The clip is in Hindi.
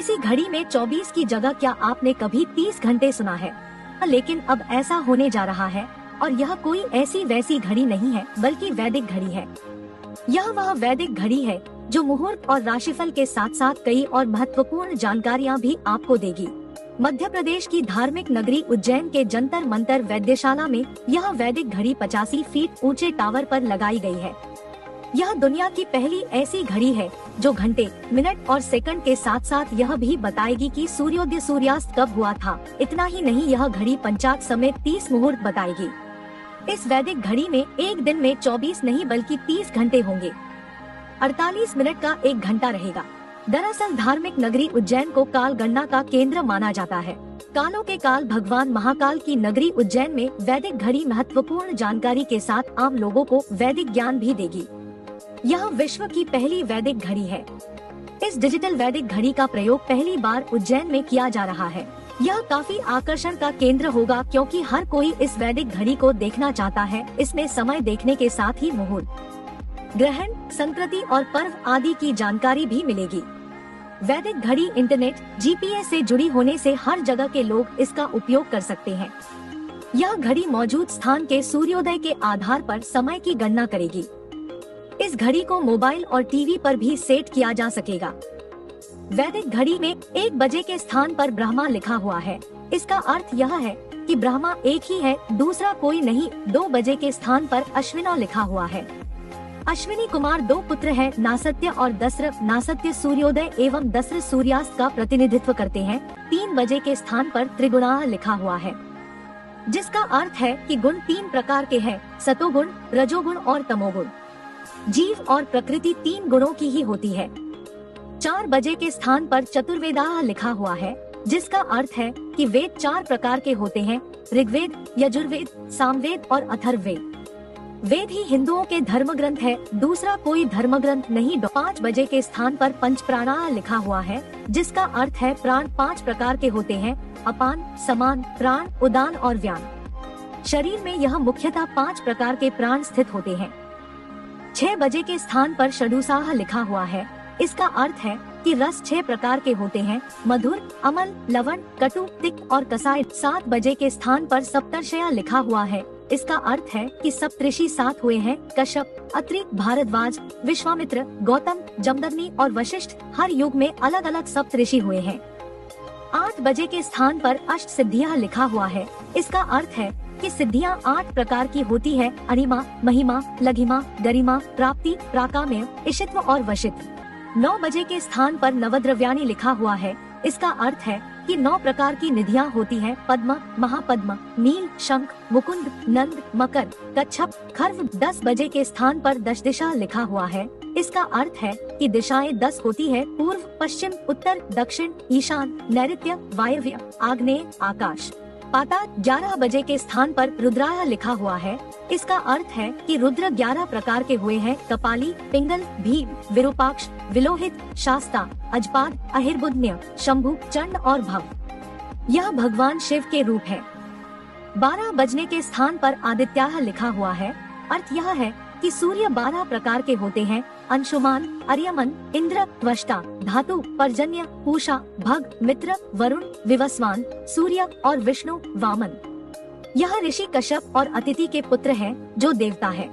किसी घड़ी में 24 की जगह क्या आपने कभी 30 घंटे सुना है? लेकिन अब ऐसा होने जा रहा है, और यह कोई ऐसी वैसी घड़ी नहीं है बल्कि वैदिक घड़ी है। यह वह वैदिक घड़ी है जो मुहूर्त और राशिफल के साथ साथ कई और महत्वपूर्ण जानकारियाँ भी आपको देगी। मध्य प्रदेश की धार्मिक नगरी उज्जैन के जंतर मंतर वैद्यशाला में यह वैदिक घड़ी 85 फीट ऊंचे टावर पर लगाई गई है। यह दुनिया की पहली ऐसी घड़ी है जो घंटे, मिनट और सेकंड के साथ साथ यह भी बताएगी कि सूर्योदय सूर्यास्त कब हुआ था। इतना ही नहीं, यह घड़ी पंचांग समेत 30 मुहूर्त बताएगी। इस वैदिक घड़ी में एक दिन में 24 नहीं बल्कि 30 घंटे होंगे। 48 मिनट का एक घंटा रहेगा। दरअसल धार्मिक नगरी उज्जैन को काल गणना का केंद्र माना जाता है। कालों के काल भगवान महाकाल की नगरी उज्जैन में वैदिक घड़ी महत्वपूर्ण जानकारी के साथ आम लोगों को वैदिक ज्ञान भी देगी। यह विश्व की पहली वैदिक घड़ी है। इस डिजिटल वैदिक घड़ी का प्रयोग पहली बार उज्जैन में किया जा रहा है। यह काफी आकर्षण का केंद्र होगा क्योंकि हर कोई इस वैदिक घड़ी को देखना चाहता है। इसमें समय देखने के साथ ही मुहूर्त, ग्रहण, संकृति और पर्व आदि की जानकारी भी मिलेगी। वैदिक घड़ी इंटरनेट, जीपीएस से जुड़ी होने से हर जगह के लोग इसका उपयोग कर सकते हैं। यह घड़ी मौजूद स्थान के सूर्योदय के आधार पर समय की गणना करेगी। इस घड़ी को मोबाइल और टीवी पर भी सेट किया जा सकेगा। वैदिक घड़ी में 1 बजे के स्थान पर ब्रह्मा लिखा हुआ है। इसका अर्थ यह है कि ब्रह्मा एक ही है, दूसरा कोई नहीं। 2 बजे के स्थान पर अश्विना लिखा हुआ है। अश्विनी कुमार 2 पुत्र हैं, नासत्य और दस्र। नासत्य सूर्योदय एवं दस्र सूर्यास्त का प्रतिनिधित्व करते हैं। 3 बजे के स्थान पर त्रिगुणा लिखा हुआ है, जिसका अर्थ है कि गुण 3 प्रकार के हैं, सतोगुण, रजोगुण और तमोगुण। जीव और प्रकृति 3 गुणों की ही होती है। 4 बजे के स्थान पर चतुर्वेदाः लिखा हुआ है, जिसका अर्थ है कि वेद 4 प्रकार के होते हैं, ऋग्वेद, यजुर्वेद, सामवेद और अथर्ववेद। वेद ही हिंदुओं के धर्म ग्रंथ है, दूसरा कोई धर्म ग्रंथ नहीं। 5 बजे के स्थान पर पंच प्राणाः लिखा हुआ है, जिसका अर्थ है प्राण 5 प्रकार के होते हैं, अपान, समान, प्राण, उदान और व्यान। शरीर में यह मुख्यतः 5 प्रकार के प्राण स्थित होते हैं। 6 बजे के स्थान पर षडुसाः लिखा हुआ है। इसका अर्थ है कि रस 6 प्रकार के होते हैं, मधुर, अमल, लवण, कटु, तिक्त और कसाय। 7 बजे के स्थान पर सप्तर्षय लिखा हुआ है। इसका अर्थ है कि सप्तऋषि 7 हुए हैं, कश्यप, अत्रि, भारद्वाज, विश्वामित्र, गौतम, जमदग्नि और वशिष्ठ। हर युग में अलग अलग सप्तऋषि हुए हैं। 8 बजे के स्थान पर अष्ट सिद्धियाँ लिखा हुआ है। इसका अर्थ है कि सिद्धियाँ 8 प्रकार की होती है, अणिमा, महिमा, लघिमा, गरिमा, प्राप्ति, प्राकाम्य, इशित्व और वशित्व। 9 बजे के स्थान पर नवद्रव्याणि लिखा हुआ है। इसका अर्थ है कि 9 प्रकार की निधियाँ होती हैं, पद्म, महापद्म, नील, शंख, मुकुंद, नंद, मकर, कच्छप, खर्व। 10 बजे के स्थान पर दशदिशा लिखा हुआ है। इसका अर्थ है कि दिशाएं 10 होती है, पूर्व, पश्चिम, उत्तर, दक्षिण, ईशान, नैऋत्य, वायव्य, आग्नेय, आकाश, पाताल। 11 बजे के स्थान पर रुद्राय लिखा हुआ है। इसका अर्थ है कि रुद्र 11 प्रकार के हुए हैं, कपाली, पिंगल, भीम, विरूपाक्ष, विलोहित, शास्ता, अजपाद, अहिर्बुद्ध, शंभु, चंड और भव। यह भगवान शिव के रूप है। 12 बजने के स्थान पर आदित्याः लिखा हुआ है। अर्थ यह है कि सूर्य 12 प्रकार के होते हैं, अंशुमान, अर्यमन, इंद्र, त्वष्टा, धातु, पर्जन्य, पूषा, भग, मित्र, वरुण, विवस्वान, सूर्य और विष्णु, वामन। यह ऋषि कश्यप और अतिथि के पुत्र हैं, जो देवता है।